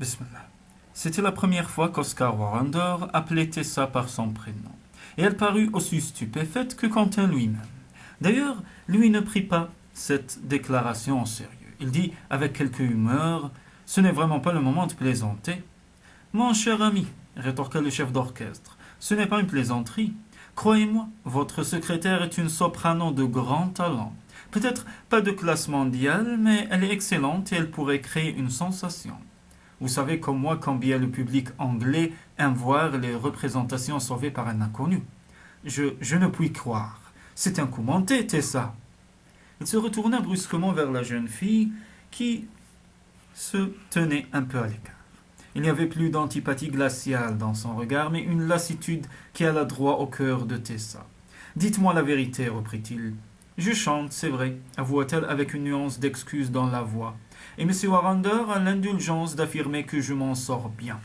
Bismillah. C'était la première fois qu'Oscar Warrender appelait Tessa par son prénom, et elle parut aussi stupéfaite que Quentin lui-même. D'ailleurs, lui ne prit pas cette déclaration en sérieux. Il dit avec quelque humeur « Ce n'est vraiment pas le moment de plaisanter. »« Mon cher ami, rétorqua le chef d'orchestre, ce n'est pas une plaisanterie. Croyez-moi, votre secrétaire est une soprano de grand talent. Peut-être pas de classe mondiale, mais elle est excellente et elle pourrait créer une sensation. Vous savez comme moi combien le public anglais aime voir les représentations sauvées par un inconnu. Je ne puis croire. C'est un coup monté, Tessa. » Il se retourna brusquement vers la jeune fille qui se tenait un peu à l'écart. Il n'y avait plus d'antipathie glaciale dans son regard, mais une lassitude qui alla droit au cœur de Tessa. « Dites-moi la vérité, reprit-il. Je chante, c'est vrai, avoua-t-elle avec une nuance d'excuse dans la voix. Et M. Warrender a l'indulgence d'affirmer que je m'en sors bien.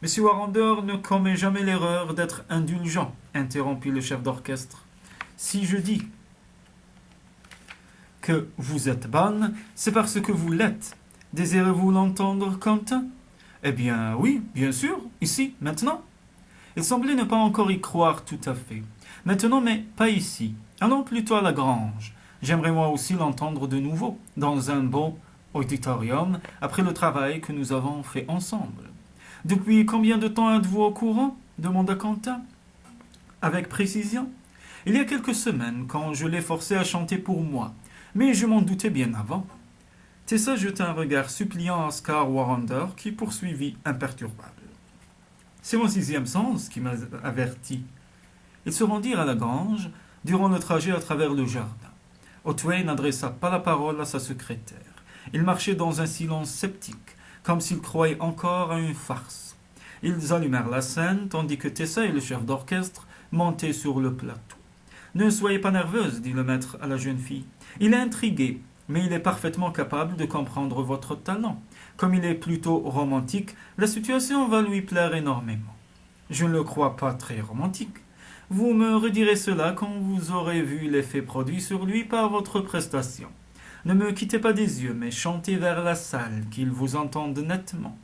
M. Warrender ne commet jamais l'erreur d'être indulgent, interrompit le chef d'orchestre. Si je dis que vous êtes bonne, c'est parce que vous l'êtes. Désirez-vous l'entendre, Quentin ? Eh bien, oui, bien sûr, ici, maintenant. Il semblait ne pas encore y croire tout à fait. Maintenant, mais pas ici. Allons plutôt à la grange. J'aimerais moi aussi l'entendre de nouveau, dans un bon auditorium, après le travail que nous avons fait ensemble. Depuis combien de temps êtes-vous au courant ? Demanda Quentin. Avec précision. Il y a quelques semaines, quand je l'ai forcé à chanter pour moi, mais je m'en doutais bien avant. Tessa jeta un regard suppliant à Oscar Warrender, qui poursuivit imperturbable. C'est mon sixième sens qui m'a averti. Ils se rendirent à la grange durant le trajet à travers le jardin. Otway n'adressa pas la parole à sa secrétaire. Il marchait dans un silence sceptique, comme s'il croyait encore à une farce. Ils allumèrent la scène, tandis que Tessa et le chef d'orchestre montaient sur le plateau. « Ne soyez pas nerveuse, dit le maître à la jeune fille. Il est intrigué, mais il est parfaitement capable de comprendre votre talent. Comme il est plutôt romantique, la situation va lui plaire énormément. Je ne le crois pas très romantique. Vous me redirez cela quand vous aurez vu l'effet produit sur lui par votre prestation. Ne me quittez pas des yeux, mais chantez vers la salle, qu'il vous entende nettement. »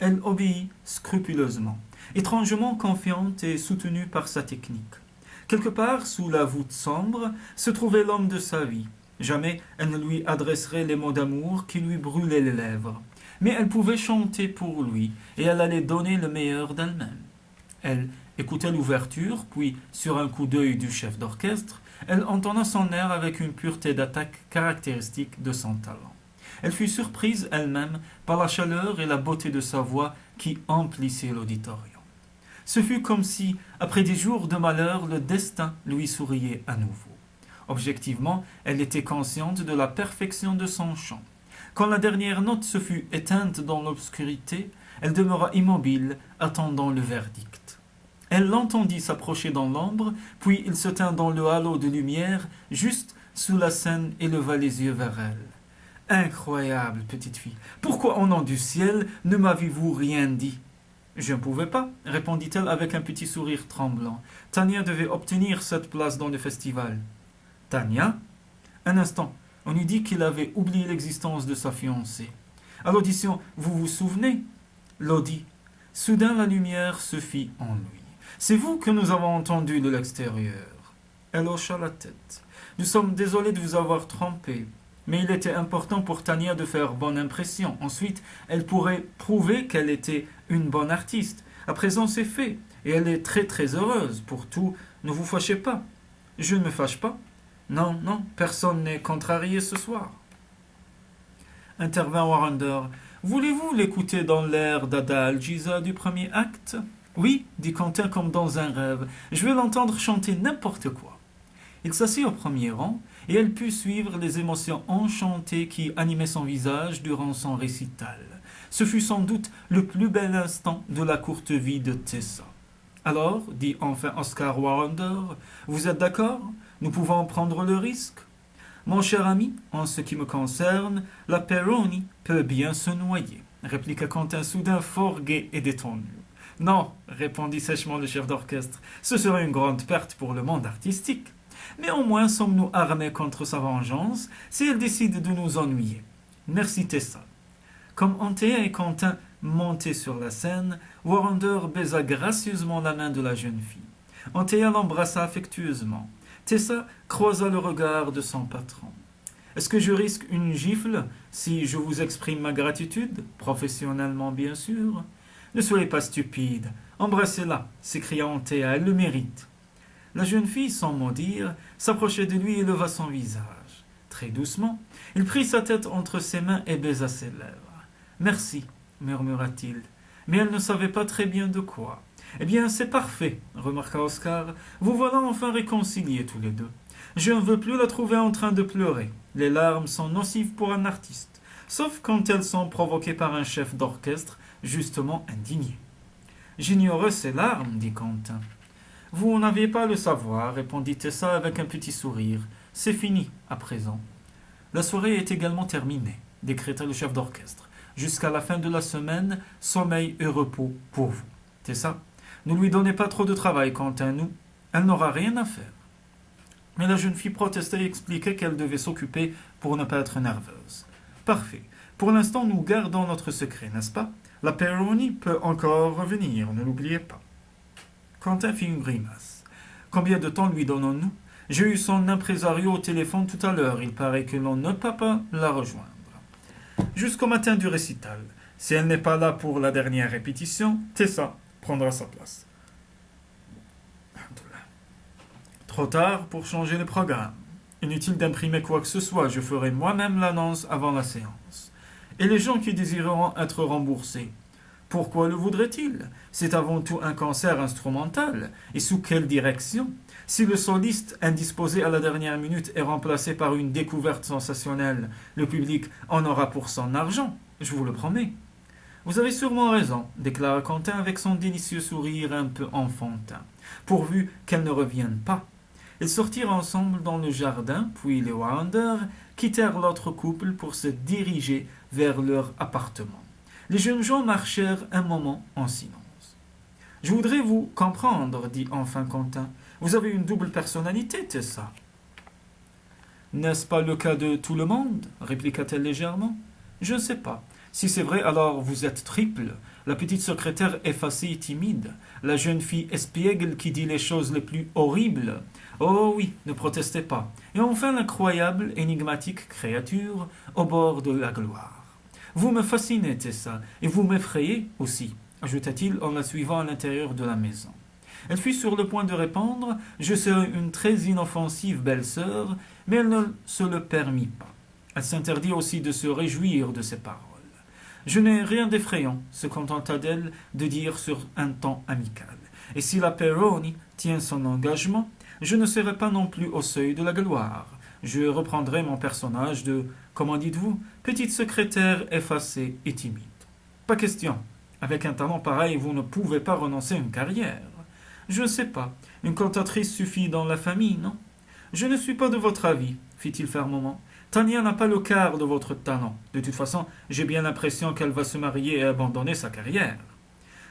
Elle obéit scrupuleusement, étrangement confiante et soutenue par sa technique. Quelque part, sous la voûte sombre, se trouvait l'homme de sa vie. Jamais elle ne lui adresserait les mots d'amour qui lui brûlaient les lèvres. Mais elle pouvait chanter pour lui, et elle allait donner le meilleur d'elle-même. Elle écoutait l'ouverture, puis, sur un coup d'œil du chef d'orchestre, elle entonna son air avec une pureté d'attaque caractéristique de son talent. Elle fut surprise elle-même par la chaleur et la beauté de sa voix qui emplissaient l'auditorium. Ce fut comme si, après des jours de malheur, le destin lui souriait à nouveau. Objectivement, elle était consciente de la perfection de son chant. Quand la dernière note se fut éteinte dans l'obscurité, elle demeura immobile, attendant le verdict. Elle l'entendit s'approcher dans l'ombre, puis il se tint dans le halo de lumière, juste sous la scène, et leva les yeux vers elle. « Incroyable, petite fille, pourquoi au nom du ciel ne m'avez-vous rien dit ?» « Je ne pouvais pas, répondit-elle avec un petit sourire tremblant. Tania devait obtenir cette place dans le festival. Tania ? Un instant, on eût dit qu'il avait oublié l'existence de sa fiancée. À l'audition, vous vous souvenez ? L'audit. Soudain la lumière se fit en lui. C'est vous que nous avons entendu de l'extérieur. Elle hocha la tête. Nous sommes désolés de vous avoir trompé. Mais il était important pour Tania de faire bonne impression. Ensuite, elle pourrait prouver qu'elle était une bonne artiste. À présent, c'est fait. Et elle est très très heureuse. Pour tout, ne vous fâchez pas. Je ne me fâche pas. Non, non, personne n'est contrarié ce soir. Intervint Warrender. Voulez-vous l'écouter dans l'air d'Adalgisa du premier acte ? Oui, dit Quentin comme dans un rêve. Je vais l'entendre chanter n'importe quoi. Il s'assit au premier rang, et elle put suivre les émotions enchantées qui animaient son visage durant son récital. Ce fut sans doute le plus bel instant de la courte vie de Tessa. Alors, dit enfin Oscar Warrender, vous êtes d'accord ? Nous pouvons prendre le risque ? Mon cher ami, en ce qui me concerne, la Peroni peut bien se noyer, répliqua Quentin soudain fort gai et détendu. Non, répondit sèchement le chef d'orchestre, ce serait une grande perte pour le monde artistique. Mais au moins sommes-nous armés contre sa vengeance si elle décide de nous ennuyer. Merci Tessa. Comme Anthea et Quentin montaient sur la scène, Warrender baisa gracieusement la main de la jeune fille. Anthea l'embrassa affectueusement. Tessa croisa le regard de son patron. Est-ce que je risque une gifle si je vous exprime ma gratitude, professionnellement bien sûr? Ne soyez pas stupide. Embrassez-la, s'écria Anthea, elle le mérite. La jeune fille, sans mot dire, s'approchait de lui et leva son visage. Très doucement, il prit sa tête entre ses mains et baisa ses lèvres. Merci, murmura-t-il, mais elle ne savait pas très bien de quoi. Eh bien, c'est parfait, remarqua Oscar. Vous voilà enfin réconciliés tous les deux. Je ne veux plus la trouver en train de pleurer. Les larmes sont nocives pour un artiste, sauf quand elles sont provoquées par un chef d'orchestre justement indigné. J'ignorais ces larmes, dit Quentin. Vous n'aviez pas à le savoir, répondit Tessa avec un petit sourire. C'est fini, à présent. La soirée est également terminée, décréta le chef d'orchestre. Jusqu'à la fin de la semaine, sommeil et repos pour vous. Tessa, ne lui donnez pas trop de travail, Quentin, nous. Elle n'aura rien à faire. Mais la jeune fille protestait et expliquait qu'elle devait s'occuper pour ne pas être nerveuse. Parfait. Pour l'instant, nous gardons notre secret, n'est-ce pas? La Peroni peut encore revenir, ne l'oubliez pas. Quentin fit une grimace. Combien de temps lui donnons-nous? J'ai eu son impresario au téléphone tout à l'heure. Il paraît que l'on ne peut pas la rejoindre. Jusqu'au matin du récital. Si elle n'est pas là pour la dernière répétition, Tessa prendra sa place. Trop tard pour changer le programme. Inutile d'imprimer quoi que ce soit, je ferai moi-même l'annonce avant la séance. Et les gens qui désireront être remboursés, pourquoi le voudraient-ils? C'est avant tout un concert instrumental. Et sous quelle direction? Si le soliste indisposé à la dernière minute est remplacé par une découverte sensationnelle, le public en aura pour son argent, je vous le promets. Vous avez sûrement raison, déclara Quentin avec son délicieux sourire un peu enfantin, pourvu qu'elle ne revienne pas. Ils sortirent ensemble dans le jardin, puis les Warrender quittèrent l'autre couple pour se diriger vers leur appartement. Les jeunes gens marchèrent un moment en silence. « Je voudrais vous comprendre, dit enfin Quentin. Vous avez une double personnalité, Tessa. »« N'est-ce pas le cas de tout le monde ?» répliqua-t-elle légèrement. « Je ne sais pas. Si c'est vrai, alors vous êtes triple. La petite secrétaire effacée et timide. La jeune fille espiègle qui dit les choses les plus horribles. Oh oui, ne protestez pas. Et enfin l'incroyable, énigmatique créature au bord de la gloire. Vous me fascinez, Tessa, et vous m'effrayez aussi, ajouta-t-il en la suivant à l'intérieur de la maison. Elle fut sur le point de répondre « Je serai une très inoffensive belle-sœur », mais elle ne se le permit pas. Elle s'interdit aussi de se réjouir de ses paroles. Je n'ai rien d'effrayant, se contenta d'elle de dire sur un ton amical. Et si la Peroni tient son engagement, je ne serai pas non plus au seuil de la gloire. Je reprendrai mon personnage de, comment dites-vous, petite secrétaire effacée et timide. Pas question. Avec un talent pareil, vous ne pouvez pas renoncer à une carrière. Je ne sais pas. Une cantatrice suffit dans la famille, non? Je ne suis pas de votre avis, fit-il fermement. Tania n'a pas le quart de votre talent. De toute façon, j'ai bien l'impression qu'elle va se marier et abandonner sa carrière.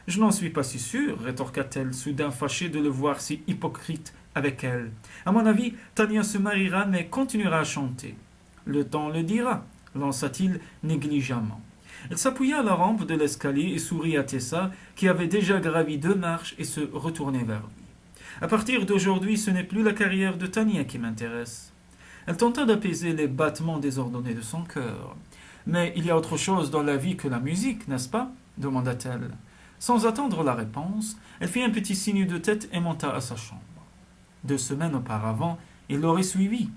Je n'en suis pas si sûre, rétorqua-t-elle, soudain fâchée de le voir si hypocrite avec elle. À mon avis, Tania se mariera mais continuera à chanter. Le temps le dira, lança-t-il négligemment. Elle s'appuya à la rampe de l'escalier et sourit à Tessa, qui avait déjà gravi 2 marches et se retournait vers lui. À partir d'aujourd'hui, ce n'est plus la carrière de Tania qui m'intéresse. Elle tenta d'apaiser les battements désordonnés de son cœur. Mais il y a autre chose dans la vie que la musique, n'est-ce pas? Demanda-t-elle. Sans attendre la réponse, elle fit un petit signe de tête et monta à sa chambre. 2 semaines auparavant, il l'aurait suivi,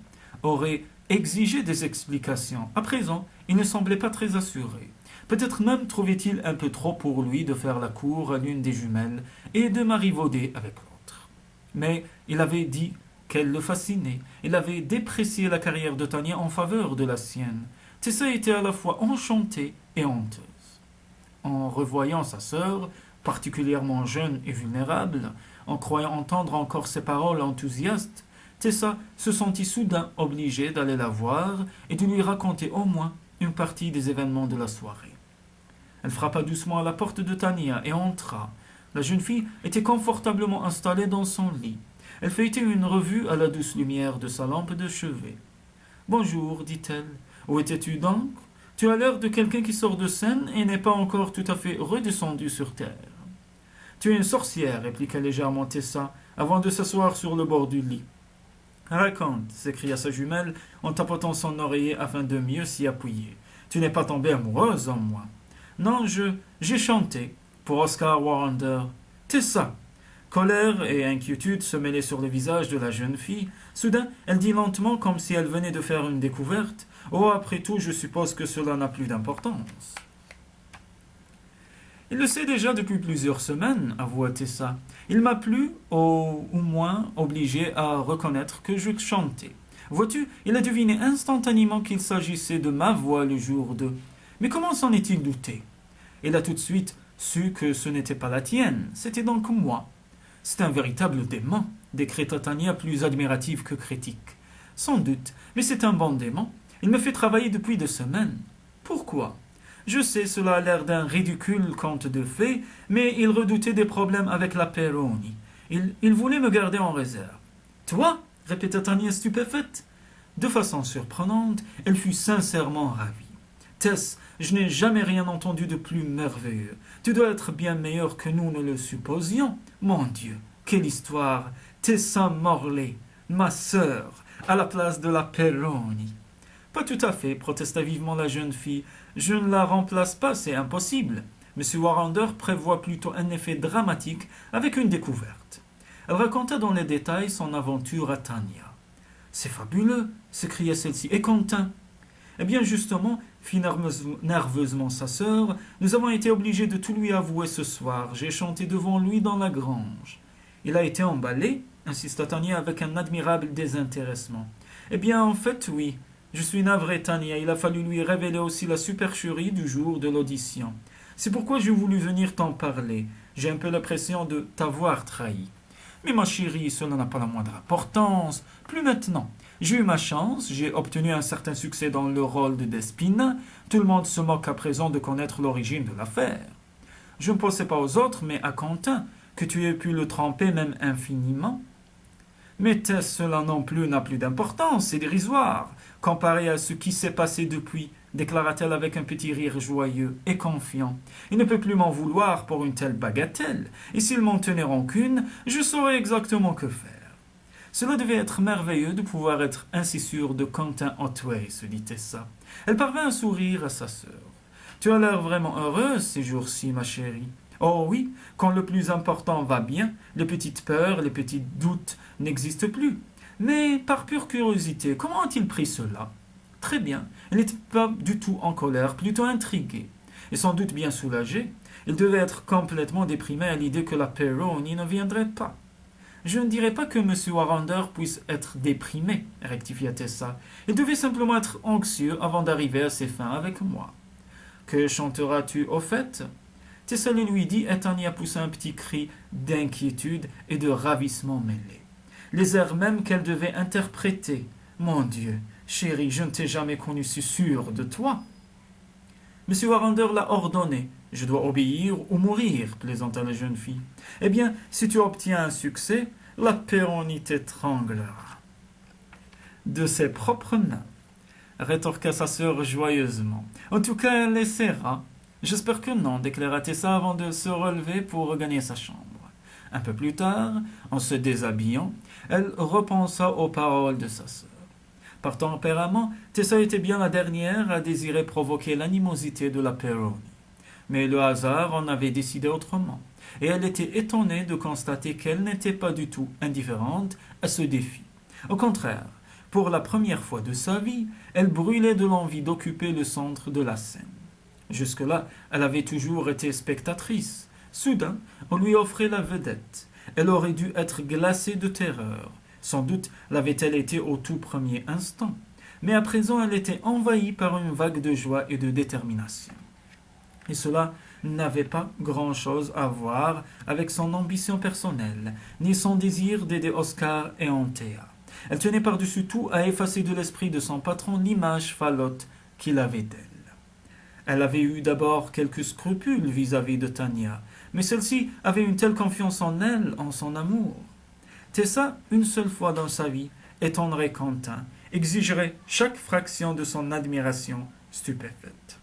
aurait exigé des explications. À présent, il ne semblait pas très assuré. Peut-être même trouvait-il un peu trop pour lui de faire la cour à l'une des jumelles et de marivauder avec l'autre. Mais il avait dit qu'elle le fascinait. Il avait déprécié la carrière de Tania en faveur de la sienne. Tessa était à la fois enchantée et honteuse. En revoyant sa sœur, particulièrement jeune et vulnérable, en croyant entendre encore ses paroles enthousiastes, Tessa se sentit soudain obligée d'aller la voir et de lui raconter au moins une partie des événements de la soirée. Elle frappa doucement à la porte de Tania et entra. La jeune fille était confortablement installée dans son lit. Elle feuilletait une revue à la douce lumière de sa lampe de chevet. « Bonjour, dit-elle. Où étais-tu donc? Tu as l'air de quelqu'un qui sort de scène et n'est pas encore tout à fait redescendu sur terre. Tu es une sorcière, répliqua légèrement Tessa, avant de s'asseoir sur le bord du lit. Raconte, s'écria sa jumelle en tapotant son oreiller afin de mieux s'y appuyer. Tu n'es pas tombée amoureuse en moi. Non, j'ai chanté pour Oscar Warrender. Tessa. Colère et inquiétude se mêlaient sur le visage de la jeune fille. Soudain, elle dit lentement, comme si elle venait de faire une découverte. Oh, après tout, je suppose que cela n'a plus d'importance. Il le sait déjà depuis plusieurs semaines, avoua Tessa. Il m'a plu, au moins obligé à reconnaître que je chantais. Vois-tu, il a deviné instantanément qu'il s'agissait de ma voix le jour de... Mais comment s'en est-il douté? Il a tout de suite su que ce n'était pas la tienne, c'était donc moi. C'est un véritable démon, décréta Tania plus admirative que critique. Sans doute, mais c'est un bon démon. Il me fait travailler depuis 2 semaines. Pourquoi? Je sais, cela a l'air d'un ridicule conte de fées, mais il redoutait des problèmes avec la Peroni. Il voulait me garder en réserve. Toi? Répéta Tania stupéfaite. De façon surprenante, elle fut sincèrement ravie. Tess, je n'ai jamais rien entendu de plus merveilleux. Tu dois être bien meilleur que nous ne le supposions. Mon Dieu, quelle histoire! Tessa Morley, ma sœur, à la place de la Peroni. Pas tout à fait, protesta vivement la jeune fille. Je ne la remplace pas, c'est impossible. M. Warrender prévoit plutôt un effet dramatique avec une découverte. Elle raconta dans les détails son aventure à Tania. C'est fabuleux, s'écria celle-ci. Et Quentin? Eh bien justement, fit nerveusement sa sœur, nous avons été obligés de tout lui avouer ce soir. J'ai chanté devant lui dans la grange. Il a été emballé, insista Tania avec un admirable désintéressement. Eh bien en fait oui. Je suis navré, Tania, il a fallu lui révéler aussi la supercherie du jour de l'audition. C'est pourquoi j'ai voulu venir t'en parler. J'ai un peu l'impression de t'avoir trahi. Mais ma chérie, cela n'a pas la moindre importance. Plus maintenant. J'ai eu ma chance, j'ai obtenu un certain succès dans le rôle de Despina. Tout le monde se moque à présent de connaître l'origine de l'affaire. Je ne pensais pas aux autres, mais à Quentin, que tu aies pu le tromper même infiniment. Mais cela non plus n'a plus d'importance, c'est dérisoire, comparé à ce qui s'est passé depuis, déclara-t-elle avec un petit rire joyeux et confiant. Il ne peut plus m'en vouloir pour une telle bagatelle, et s'il m'en tenait rancune, je saurais exactement que faire. Cela devait être merveilleux de pouvoir être ainsi sûr de Quentin Otway, se dit Tessa. Elle parvint à sourire à sa sœur. Tu as l'air vraiment heureuse ces jours-ci, ma chérie. Oh oui, quand le plus important va bien, les petites peurs, les petits doutes n'existent plus. Mais par pure curiosité, comment a-t-il pris cela? Très bien, il n'était pas du tout en colère, plutôt intrigué, et sans doute bien soulagé. Il devait être complètement déprimé à l'idée que la Peroni ne viendrait pas. Je ne dirais pas que M. Warrender puisse être déprimé, rectifia Tessa. Il devait simplement être anxieux avant d'arriver à ses fins avec moi. Que chanteras-tu au fait? Tessa le lui dit, et Tania poussa un petit cri d'inquiétude et de ravissement mêlé. Les airs même qu'elle devait interpréter. Mon Dieu, chérie, je ne t'ai jamais connu si sûre de toi. M. Warrender l'a ordonné. Je dois obéir ou mourir, plaisanta la jeune fille. Eh bien, si tu obtiens un succès, la Peroni t'étranglera. De ses propres mains, rétorqua sa sœur joyeusement. En tout cas, elle essaiera. J'espère que non, déclara Tessa avant de se relever pour regagner sa chambre. Un peu plus tard, en se déshabillant, elle repensa aux paroles de sa sœur. Par tempérament, Tessa était bien la dernière à désirer provoquer l'animosité de la Peroni. Mais le hasard en avait décidé autrement, et elle était étonnée de constater qu'elle n'était pas du tout indifférente à ce défi. Au contraire, pour la première fois de sa vie, elle brûlait de l'envie d'occuper le centre de la scène. Jusque-là, elle avait toujours été spectatrice. Soudain, on lui offrait la vedette. Elle aurait dû être glacée de terreur. Sans doute l'avait-elle été au tout premier instant. Mais à présent, elle était envahie par une vague de joie et de détermination. Et cela n'avait pas grand-chose à voir avec son ambition personnelle, ni son désir d'aider Oscar et Anthea. Elle tenait par-dessus tout à effacer de l'esprit de son patron l'image falote qu'il avait d'elle. Elle avait eu d'abord quelques scrupules vis-à-vis de Tania, mais celle-ci avait une telle confiance en elle, en son amour. Tessa, une seule fois dans sa vie, étonnerait Quentin, exigerait chaque fraction de son admiration stupéfaite.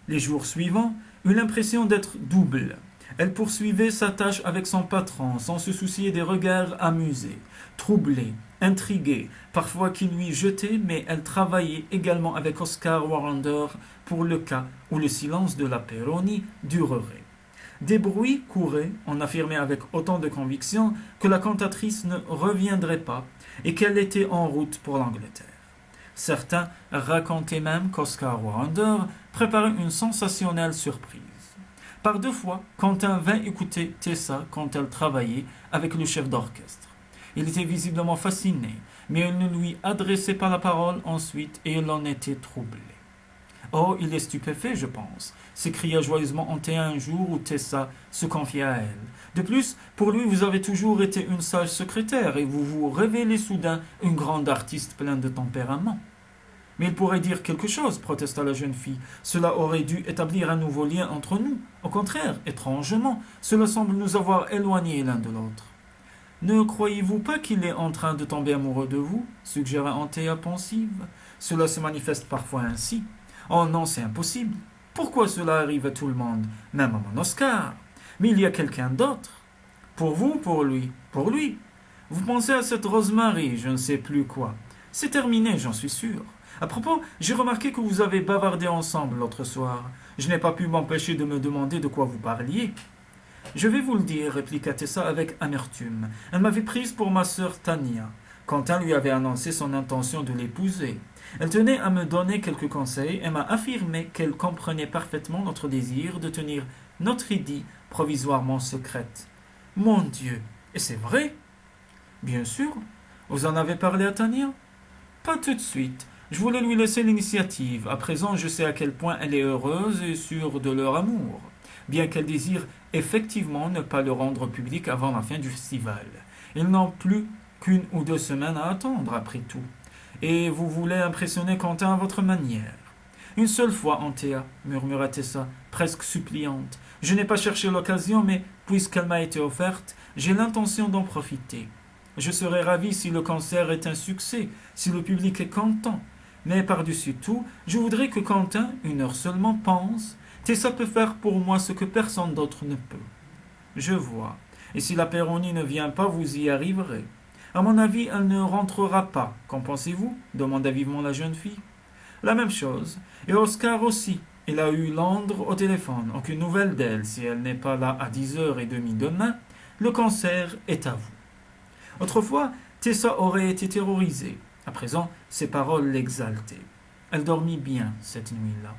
Les jours suivants eut l'impression d'être double. Elle poursuivait sa tâche avec son patron, sans se soucier des regards amusés, troublés, intrigués, parfois qui lui jetaient, mais elle travaillait également avec Oscar Warrender pour le cas où le silence de la Peroni durerait. Des bruits couraient, on affirmait avec autant de conviction que la cantatrice ne reviendrait pas et qu'elle était en route pour l'Angleterre. Certains racontaient même qu'Oscar Warrender préparait une sensationnelle surprise. Par 2 fois, Quentin vint écouter Tessa quand elle travaillait avec le chef d'orchestre. Il était visiblement fasciné, mais il ne lui adressait pas la parole ensuite et il en était troublé. « Oh, il est stupéfait, je pense », s'écria joyeusement Antea un jour où Tessa se confia à elle. « De plus, pour lui, vous avez toujours été une sage secrétaire et vous vous révélez soudain une grande artiste pleine de tempérament. » « Mais il pourrait dire quelque chose, protesta la jeune fille. Cela aurait dû établir un nouveau lien entre nous. Au contraire, étrangement, cela semble nous avoir éloignés l'un de l'autre. Ne croyez-vous pas qu'il est en train de tomber amoureux de vous suggéra Antea pensive. Cela se manifeste parfois ainsi. Oh non, c'est impossible. Pourquoi cela arrive à tout le monde, même à mon Oscar? Mais il y a quelqu'un d'autre. Pour vous, pour lui, pour lui. Vous pensez à cette Rosemary, je ne sais plus quoi. C'est terminé, j'en suis sûr. À propos, j'ai remarqué que vous avez bavardé ensemble l'autre soir. Je n'ai pas pu m'empêcher de me demander de quoi vous parliez. Je vais vous le dire, répliqua Tessa avec amertume. Elle m'avait prise pour ma sœur Tania. Quentin lui avait annoncé son intention de l'épouser. Elle tenait à me donner quelques conseils et m'a affirmé qu'elle comprenait parfaitement notre désir de tenir notre idylle provisoirement secrète. Mon Dieu, et c'est vrai? Bien sûr. Vous en avez parlé à Tania? Pas tout de suite. Je voulais lui laisser l'initiative. À présent, je sais à quel point elle est heureuse et sûre de leur amour, bien qu'elle désire effectivement ne pas le rendre public avant la fin du festival. Ils n'ont plus qu'1 ou 2 semaines à attendre, après tout. Et vous voulez impressionner Quentin à votre manière. Une seule fois, Antea, murmura Tessa, presque suppliante. Je n'ai pas cherché l'occasion, mais puisqu'elle m'a été offerte, j'ai l'intention d'en profiter. Je serai ravi si le concert est un succès, si le public est content. Mais par-dessus tout, je voudrais que Quentin, 1 heure seulement, pense. Tessa peut faire pour moi ce que personne d'autre ne peut. Je vois. Et si la Peroni ne vient pas, vous y arriverez. À mon avis, elle ne rentrera pas. Qu'en pensez-vous? Demanda vivement la jeune fille. La même chose. Et Oscar aussi. Il a eu Londres au téléphone. Aucune nouvelle d'elle. Si elle n'est pas là à 10h30 demain, le concert est à vous. Autrefois, Tessa aurait été terrorisée. À présent, ses paroles l'exaltaient. Elle dormit bien cette nuit-là.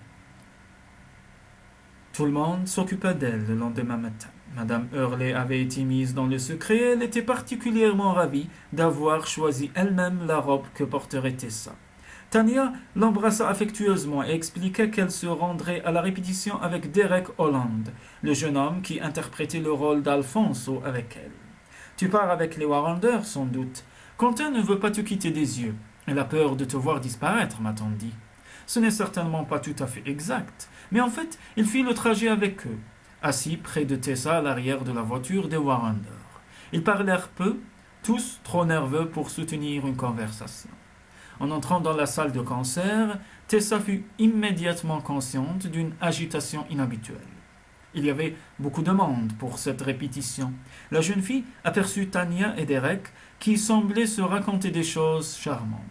Tout le monde s'occupa d'elle le lendemain matin. Madame Hurley avait été mise dans le secret et elle était particulièrement ravie d'avoir choisi elle-même la robe que porterait Tessa. Tania l'embrassa affectueusement et expliqua qu'elle se rendrait à la répétition avec Derek Holland, le jeune homme qui interprétait le rôle d'Alfonso avec elle. « Tu pars avec les Warrender, sans doute. Quentin ne veut pas te quitter des yeux. Il a peur de te voir disparaître, m'a-t-on dit. Ce n'est certainement pas tout à fait exact, mais en fait, il fit le trajet avec eux, assis près de Tessa à l'arrière de la voiture des Warrender. Ils parlèrent peu, tous trop nerveux pour soutenir une conversation. En entrant dans la salle de concert, Tessa fut immédiatement consciente d'une agitation inhabituelle. Il y avait beaucoup de monde pour cette répétition. La jeune fille aperçut Tania et Derek qui semblaient se raconter des choses charmantes.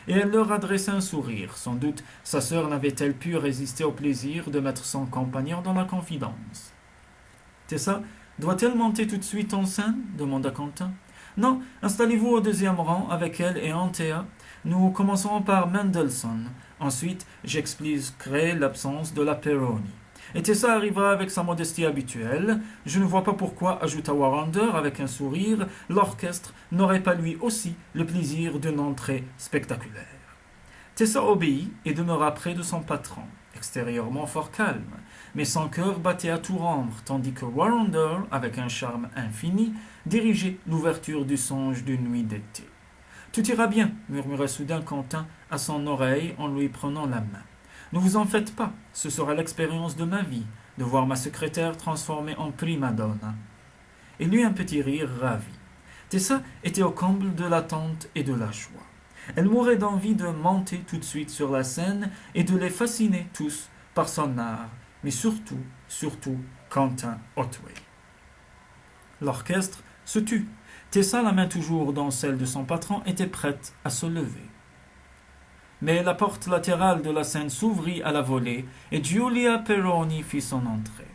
Et elle leur adressa un sourire. Sans doute, sa sœur n'avait-elle pu résister au plaisir de mettre son compagnon dans la confidence. « Tessa, doit-elle monter tout de suite en scène » demanda Quentin. « Non, installez-vous au 2e rang avec elle et Antea. Nous commencerons par Mendelssohn. Ensuite, j'expliquerai l'absence de la Peroni. Et Tessa arrivera avec sa modestie habituelle. Je ne vois pas pourquoi, ajouta Warrender avec un sourire, l'orchestre n'aurait pas lui aussi le plaisir d'une entrée spectaculaire. Tessa obéit et demeura près de son patron, extérieurement fort calme, mais son cœur battait à tout rompre, tandis que Warrender, avec un charme infini, dirigeait l'ouverture du songe d'une nuit d'été. « Tout ira bien, murmura soudain Quentin à son oreille en lui prenant la main. Ne vous en faites pas, ce sera l'expérience de ma vie, de voir ma secrétaire transformée en prima donna. Il eut un petit rire ravi. Tessa était au comble de l'attente et de la joie. Elle mourait d'envie de monter tout de suite sur la scène et de les fasciner tous par son art, mais surtout Quentin Otway. L'orchestre se tut. Tessa, la main toujours dans celle de son patron, était prête à se lever. Mais la porte latérale de la scène s'ouvrit à la volée et Giulia Peroni fit son entrée.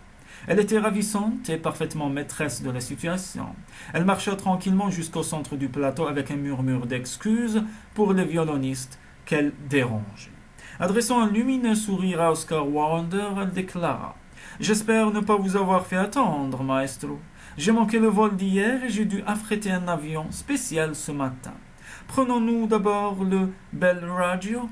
Elle était ravissante et parfaitement maîtresse de la situation. Elle marcha tranquillement jusqu'au centre du plateau avec un murmure d'excuses pour le violoniste qu'elle dérangeait. Adressant un lumineux sourire à Oscar Wander, elle déclara « J'espère ne pas vous avoir fait attendre, maestro. J'ai manqué le vol d'hier et j'ai dû affréter un avion spécial ce matin. Prenons-nous d'abord le Bel Radio ?»